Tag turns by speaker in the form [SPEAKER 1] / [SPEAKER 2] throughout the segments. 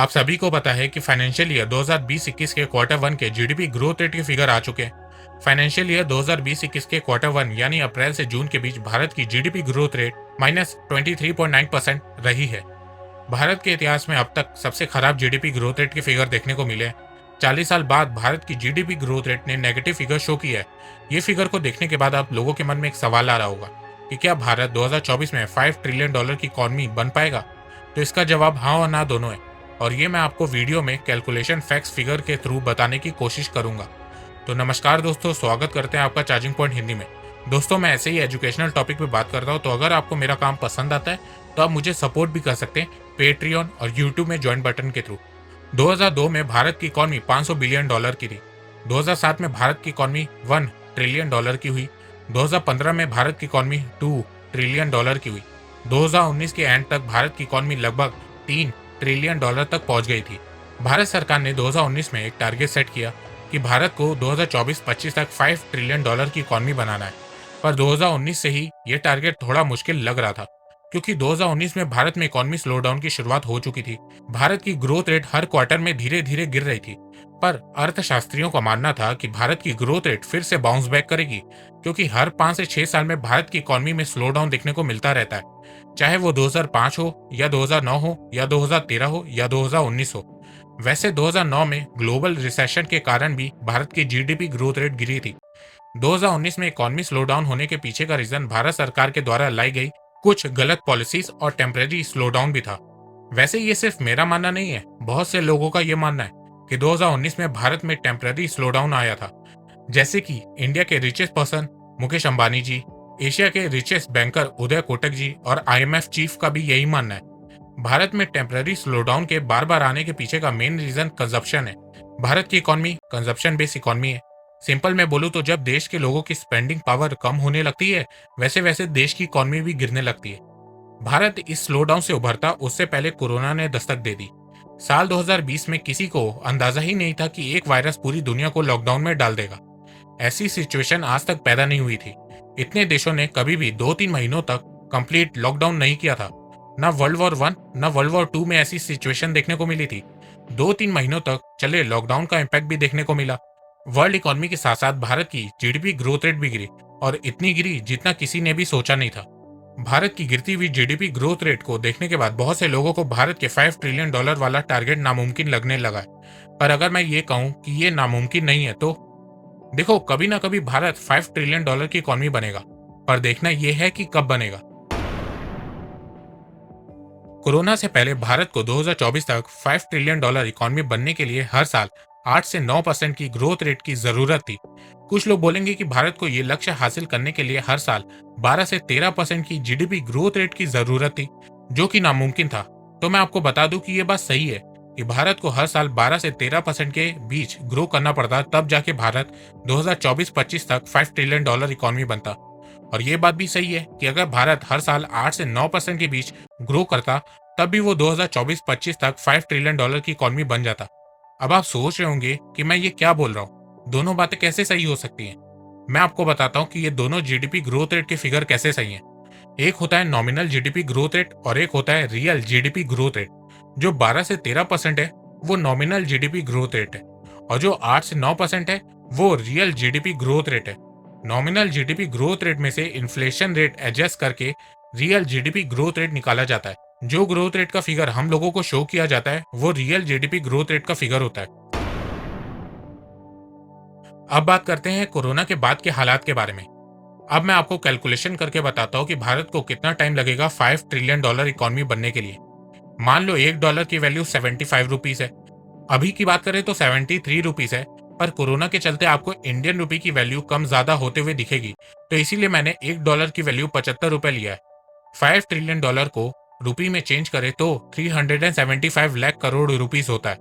[SPEAKER 1] आप सभी को पता है कि फाइनेंशियल ईयर 2020-21 के क्वार्टर वन के जीडीपी ग्रोथ रेट के फिगर आ चुके हैं। फाइनेंशियल ईयर 2020-21 के क्वार्टर वन यानी अप्रैल से जून के बीच भारत की जीडीपी ग्रोथ रेट -23.9% रही है। भारत के इतिहास में अब तक सबसे खराब जीडीपी ग्रोथ रेट के फिगर देखने को मिले हैं। 40 साल बाद भारत की जीडीपी ग्रोथ रेट ने नेगेटिव फिगर शो किया है। ये फिगर को देखने के बाद आप लोगों के मन में एक सवाल आ रहा होगा कि क्या भारत 2024 में $5 ट्रिलियन की इकॉनमी बन पाएगा। तो इसका जवाब हाँ और ना दोनों है, और ये मैं आपको वीडियो में कैलकुलेशन फैक्ट्स फिगर के थ्रू बताने की कोशिश करूंगा। तो नमस्कार दोस्तों, स्वागत करते हैं आपका चार्जिंग पॉइंट हिंदी में। दोस्तों, मैं ऐसे ही एजुकेशनल टॉपिक पे बात करता हूँ, तो अगर आपको मेरा काम पसंद आता है तो आप मुझे सपोर्ट भी कर सकते हैं पेट्रियन और यूट्यूब में ज्वाइन बटन के थ्रू। 2002 में भारत की इकॉनमी $500 बिलियन की थी। 2007 में भारत की इकॉनमी $1 ट्रिलियन की हुई। 2015 में भारत की इकॉनमी $2 ट्रिलियन की हुई। 2019 के एंड तक भारत की इकॉनमी लगभग $3 ट्रिलियन तक पहुंच गई थी। भारत सरकार ने 2019 में एक टारगेट सेट किया कि भारत को 2024-25 तक $5 ट्रिलियन की इकॉनमी बनाना है, पर 2019 से ही ये टारगेट थोड़ा मुश्किल लग रहा था, क्योंकि 2019 में भारत में इकॉनमी स्लोडाउन की शुरुआत हो चुकी थी। भारत की ग्रोथ रेट हर क्वार्टर में धीरे धीरे गिर रही थी, पर अर्थशास्त्रियों का मानना था कि भारत की ग्रोथ रेट फिर से बाउंस बैक करेगी, क्योंकि हर 5 से 6 साल में भारत की इकॉनमी में स्लोडाउन देखने को मिलता रहता है, चाहे वो 2005 हो या 2009 हो या 2013 हो या 2019 हो। वैसे 2009 में ग्लोबल रिसेशन के कारण भी भारत की जीडीपी ग्रोथ रेट गिरी थी। 2019 में इकॉनमी स्लोडाउन होने के पीछे का रीजन भारत सरकार के द्वारा लाई गई कुछ गलत पॉलिसीज और टेम्परेरी स्लोडाउन भी था। वैसे ये सिर्फ मेरा मानना नहीं है, बहुत से लोगों का ये मानना है कि 2019 में भारत में टेम्परेरी स्लोडाउन आया था। जैसे कि इंडिया के रिचेस्ट पर्सन मुकेश अंबानी जी, एशिया के रिचेस्ट बैंकर उदय कोटक जी और आईएमएफ चीफ का भी यही मानना है। भारत में टेम्पररी स्लोडाउन के बार बार आने के पीछे का मेन रीजन कंजप्शन है। भारत की इकॉनमी कंजप्शन बेस्ड इकॉनमी है। सिंपल में बोलूं तो जब देश के लोगों की स्पेंडिंग पावर कम होने लगती है, वैसे वैसे देश की इकॉनमी भी गिरने लगती है। भारत इस स्लोडाउन से उभरता उससे पहले कोरोना ने दस्तक दे दी। साल 2020 में किसी को अंदाजा ही नहीं था कि एक वायरस पूरी दुनिया को लॉकडाउन में डाल देगा। ऐसी सिचुएशन आज तक पैदा नहीं हुई थी। इतने देशों ने कभी भी 2-3 महीनों तक कंप्लीट लॉकडाउन नहीं किया था। न वर्ल्ड वॉर वन न वर्ल्ड वॉर टू में ऐसी सिचुएशन देखने को मिली थी। 2-3 महीनों तक चले लॉकडाउन का इम्पैक्ट भी देखने को मिला। वर्ल्ड इकोनॉमी के साथ साथ भारत की जीडीपी ग्रोथ रेट भी गिरी, और इतनी गिरी जितना किसी ने भी सोचा नहीं था। भारत की गिरती हुई जीडीपी ग्रोथ रेट को देखने के बाद बहुत से लोगों को भारत के $5 ट्रिलियन वाला टारगेट नामुमकिन लगने लगा है। पर अगर मैं ये कहूं कि ये नामुमकिन नहीं है, तो देखो, कभी ना कभी भारत $5 ट्रिलियन की इकॉनमी बनेगा, पर देखना यह है कि कब बनेगा। कोरोना से पहले भारत को 2024 तक $5 ट्रिलियन इकॉनमी बनने के लिए हर साल 8 से 9% की ग्रोथ रेट की जरूरत थी। कुछ लोग बोलेंगे कि भारत को ये लक्ष्य हासिल करने के लिए हर साल 12 से 13% की जीडीपी ग्रोथ रेट की जरूरत थी, जो कि नामुमकिन था। तो मैं आपको बता दूं कि ये बात सही है कि भारत को हर साल 12 से 13% के बीच ग्रो करना पड़ता, तब जाके भारत 2024-25 तक $5 ट्रिलियन इकॉनमी बनता। और ये बात भी सही है कि अगर भारत हर साल 8 से 9% के बीच ग्रो करता, तब भी वो 2024-25 तक $5 ट्रिलियन की इकॉनमी बन जाता। अब आप सोच रहे होंगे कि मैं ये क्या बोल रहा हूँ, दोनों बातें कैसे सही हो सकती हैं। मैं आपको बताता हूँ कि ये दोनों जीडीपी ग्रोथ रेट के फिगर कैसे सही हैं। एक होता है नॉमिनल जीडीपी ग्रोथ रेट और एक होता है रियल जीडीपी ग्रोथ रेट। जो 12 से 13% है वो नॉमिनल जीडीपी ग्रोथ रेट है, और जो 8 से 9% है वो रियल जीडीपी ग्रोथ रेट है। नॉमिनल जीडीपी ग्रोथ रेट में से इन्फ्लेशन रेट एडजस्ट करके रियल जीडीपी ग्रोथ रेट निकाला जाता है। जो ग्रोथ रेट का फिगर हम लोगों को शो किया जाता है वो रियल जीडीपी ग्रोथ रेट का फिगर होता है। अब बात करते हैं कोरोना के बाद के हालात के बारे में। अब मैं आपको कैलकुलेशन करके बताता हूँ कि भारत को कितना टाइम लगेगा $5 ट्रिलियन इकॉनमी बनने के लिए। मान लो $1 की वैल्यू 75 रुपीज है। अभी की बात करें तो 73 रुपीज है, पर कोरोना के चलते आपको इंडियन रुपी की वैल्यू कम ज्यादा होते हुए दिखेगी, तो इसीलिए मैंने $1 की वैल्यू 75 रुपए लिया है। $5 ट्रिलियन को रुपी में चेंज करें तो 375 लाख करोड़ रुपीस होता है।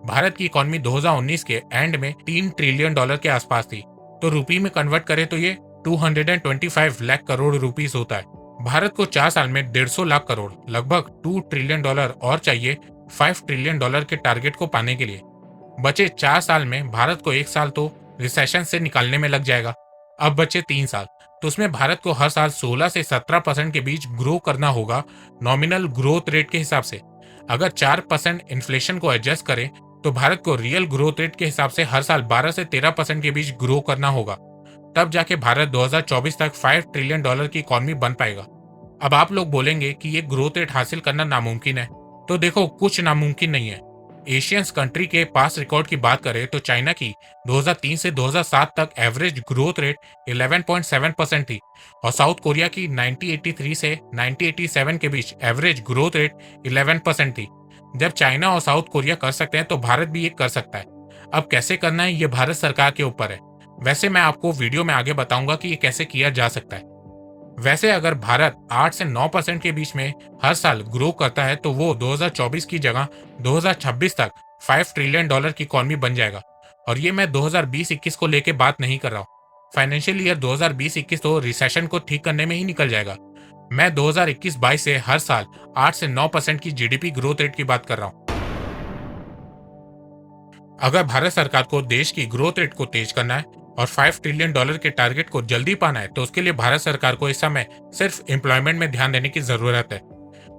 [SPEAKER 1] भारत की इकॉनमी 2019 के एंड में $3 ट्रिलियन के आसपास थी, तो रुपी में कन्वर्ट करें तो ये 225 लाख करोड़ रुपीस होता है। भारत को 4 साल में 150 लाख करोड़ लगभग $2 ट्रिलियन और चाहिए $5 ट्रिलियन के टारगेट को पाने के लिए। बचे 4 साल में भारत को 1 साल तो रिसेशन से निकालने में लग जाएगा। अब बचे 3 साल, तो उसमें भारत को हर साल 16 से 17% के बीच ग्रो करना होगा नॉमिनल ग्रोथ रेट के हिसाब से। अगर 4% इन्फ्लेशन को एडजस्ट करें तो भारत को रियल ग्रोथ रेट के हिसाब से हर साल 12 से 13% के बीच ग्रो करना होगा। तब जाके भारत 2024 तक $5 ट्रिलियन की इकॉनमी बन पाएगा। अब आप लोग बोलेंगे कि ये ग्रोथ रेट हासिल करना नामुमकिन है, तो देखो कुछ नामुमकिन नहीं है। एशियंस कंट्री के पास रिकॉर्ड की बात करें तो चाइना की 2003 से 2007 तक एवरेज ग्रोथ रेट 11.7% थी और साउथ कोरिया की 1983 से 1987 के बीच एवरेज ग्रोथ रेट 11% थी। जब चाइना और साउथ कोरिया कर सकते हैं तो भारत भी ये कर सकता है। अब कैसे करना है ये भारत सरकार के ऊपर है। वैसे मैं आपको वीडियो में आगे बताऊंगा कि ये कैसे किया जा सकता है। वैसे अगर भारत 8 से 9% के बीच में हर साल ग्रो करता है तो वो 2024 की जगह 2026 तक $5 ट्रिलियन की इकॉनमी बन जाएगा। और ये मैं 2020-21 को लेके बात नहीं कर रहा हूँ। फाइनेंशियल ईयर 2020-21 तो रिसेशन को ठीक करने में ही निकल जाएगा। मैं 2021-22 से हर साल 8 से 9% की जीडीपी ग्रोथ रेट की बात कर रहा हूँ। अगर भारत सरकार को देश की ग्रोथ रेट को तेज करना है और $5 ट्रिलियन के टारगेट को जल्दी पाना है तो उसके लिए भारत सरकार को इस समय सिर्फ एम्प्लॉयमेंट में ध्यान देने की जरूरत है।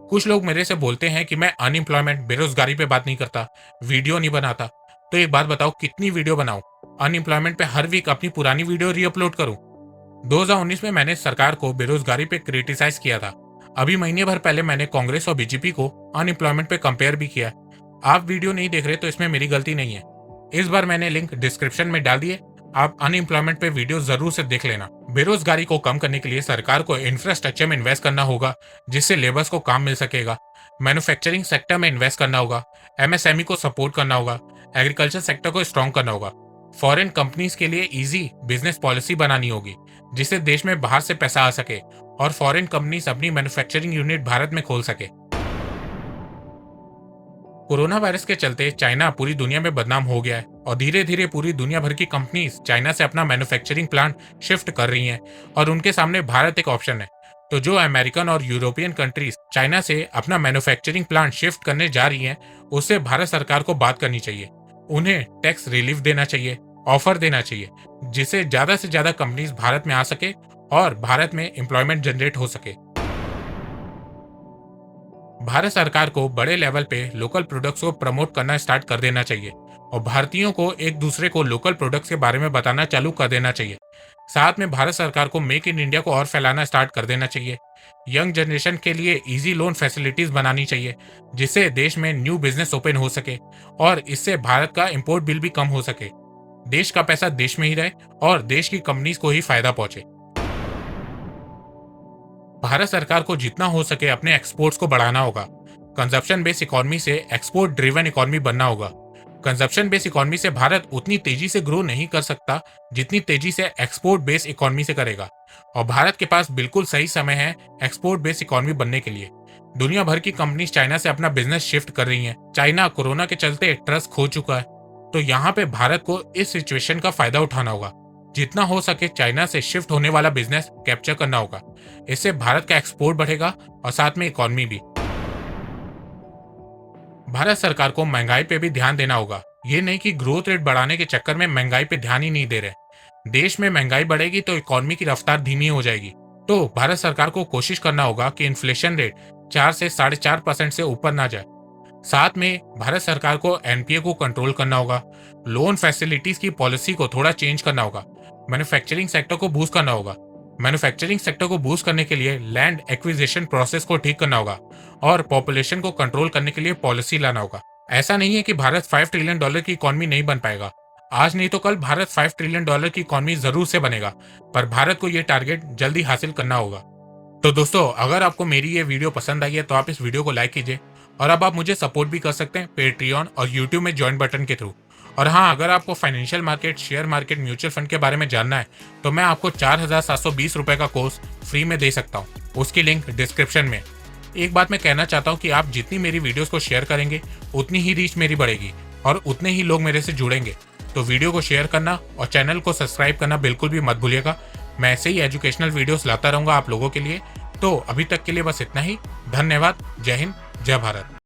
[SPEAKER 1] कुछ लोग मेरे से बोलते हैं कि मैं अनएम्प्लॉयमेंट बेरोजगारी पे बात नहीं करता, वीडियो नहीं बनाता। तो एक बात बताओ, कितनी वीडियो बनाऊं? अनएम्प्लॉयमेंट पे हर वीक अपनी पुरानी वीडियो रीअपलोड करूं? 2019 में मैंने सरकार को बेरोजगारी पे क्रिटिसाइज किया था। अभी महीने भर पहले मैंने कांग्रेस और बीजेपी को अनएम्प्लॉयमेंट पे कंपेयर भी किया। आप वीडियो नहीं देख रहे तो इसमें मेरी गलती नहीं है। इस बार मैंने लिंक डिस्क्रिप्शन में डाल दिए, आप अनएम्प्लॉयमेंट पे वीडियो जरूर से देख लेना। बेरोजगारी को कम करने के लिए सरकार को इंफ्रास्ट्रक्चर में इन्वेस्ट करना होगा जिससे लेबर्स को काम मिल सकेगा। मैन्युफैक्चरिंग सेक्टर में इन्वेस्ट करना होगा, एमएसएमई को सपोर्ट करना होगा, एग्रीकल्चर सेक्टर को स्ट्रॉन्ग करना होगा। फॉरेन कंपनीज के लिए इजी बिजनेस पॉलिसी बनानी होगी जिससे देश में बाहर से पैसा आ सके और फॉरेन कंपनीज अपनी मैन्युफैक्चरिंग यूनिट भारत में खोल सके। कोरोना वायरस के चलते चाइना पूरी दुनिया में बदनाम हो गया है और धीरे धीरे पूरी दुनिया भर की कंपनीज चाइना से अपना मैन्युफैक्चरिंग प्लांट शिफ्ट कर रही हैं और उनके सामने भारत एक ऑप्शन है। तो जो अमेरिकन और यूरोपियन कंट्रीज चाइना से अपना मैन्युफैक्चरिंग प्लांट शिफ्ट करने जा रही हैं, उससे भारत सरकार को बात करनी चाहिए। उन्हें टैक्स रिलीफ देना चाहिए, ऑफर देना चाहिए, जिससे ज्यादा से ज्यादा कंपनीज भारत में आ सके और भारत में एम्प्लॉयमेंट जनरेट हो सके। भारत सरकार को बड़े लेवल पे लोकल प्रोडक्ट्स को प्रमोट करना स्टार्ट कर देना चाहिए और भारतीयों को एक दूसरे को लोकल प्रोडक्ट्स के बारे में बताना चालू कर देना चाहिए। साथ में भारत सरकार को मेक इन इंडिया को और फैलाना स्टार्ट कर देना चाहिए। यंग जनरेशन के लिए इजी लोन फैसिलिटीज बनानी चाहिए जिससे देश में न्यू बिजनेस ओपन हो सके और इससे भारत का इंपोर्ट बिल भी कम हो सके। देश का पैसा देश में ही रहे और देश की कंपनीज को ही फायदा पहुंचे। भारत सरकार को जितना हो सके अपने एक्सपोर्ट्स को बढ़ाना होगा। कंजप्शन बेस्ड इकोनॉमी से एक्सपोर्ट ड्रिवन इकोनॉमी बनना होगा। कंजप्शन बेस्ड इकोनॉमी से भारत उतनी तेजी से ग्रो नहीं कर सकता जितनी तेजी से एक्सपोर्ट बेस्ड इकोनॉमी से करेगा और भारत के पास बिल्कुल सही समय है एक्सपोर्ट बेस्ड इकोनॉमी बनने के लिए। दुनिया भर की कंपनीज चाइना से अपना बिजनेस शिफ्ट कर रही हैं। चाइना कोरोना के चलते ट्रस्ट खो चुका है, तो यहाँ पे भारत को इस सिचुएशन का फायदा उठाना होगा। जितना हो सके चाइना से शिफ्ट होने वाला बिजनेस कैप्चर करना होगा। इससे भारत का एक्सपोर्ट बढ़ेगा और साथ में इकोनॉमी भी। भारत सरकार को महंगाई पे भी ध्यान देना होगा। ये नहीं कि ग्रोथ रेट बढ़ाने के चक्कर में महंगाई पे ध्यान ही नहीं दे रहे। देश में महंगाई बढ़ेगी तो इकोनॉमी की रफ्तार धीमी हो जाएगी। तो भारत सरकार को कोशिश करना होगा कि इन्फ्लेशन रेट 4 से 4.5% से ऊपर ना जाए। साथ में भारत सरकार को एनपीए को कंट्रोल करना होगा, लोन फैसिलिटीज की पॉलिसी को थोड़ा चेंज करना होगा, मैन्युफैक्चरिंग सेक्टर को बूस्ट करना होगा। मैन्युफैक्चरिंग सेक्टर को बूस्ट करने के लिए लैंड एक्विजिशन प्रोसेस को ठीक करना होगा और पॉपुलेशन को कंट्रोल करने के लिए पॉलिसी लाना होगा। ऐसा नहीं है कि भारत $5 ट्रिलियन की इकोनॉमी नहीं बन पाएगा। आज नहीं तो कल भारत $5 ट्रिलियन की इकोनॉमी जरूर से बनेगा, पर भारत को यह टारगेट जल्दी हासिल करना होगा। तो दोस्तों, अगर आपको मेरी ये वीडियो पसंद आई है तो आप इस वीडियो को लाइक कीजिए और अब आप मुझे सपोर्ट भी कर सकते हैं पेट्रियन और यूट्यूब में ज्वाइन बटन के थ्रू। और हाँ, अगर आपको financial market, share market, mutual fund के बारे में जानना है तो मैं आपको 4,720 रुपए का कोर्स फ्री में दे सकता हूँ। उसकी लिंक डिस्क्रिप्शन में। एक बात मैं कहना चाहता हूँ कि आप जितनी मेरी वीडियोस को शेयर करेंगे उतनी ही रीच मेरी बढ़ेगी और उतने ही लोग मेरे से जुड़ेंगे। तो वीडियो को शेयर करना और चैनल को सब्सक्राइब करना बिल्कुल भी मत भूलिएगा। मैं ऐसे ही एजुकेशनल वीडियोस लाता रहूंगा आप लोगों के लिए। तो अभी तक के लिए बस इतना ही। धन्यवाद। जय हिंद, जय भारत।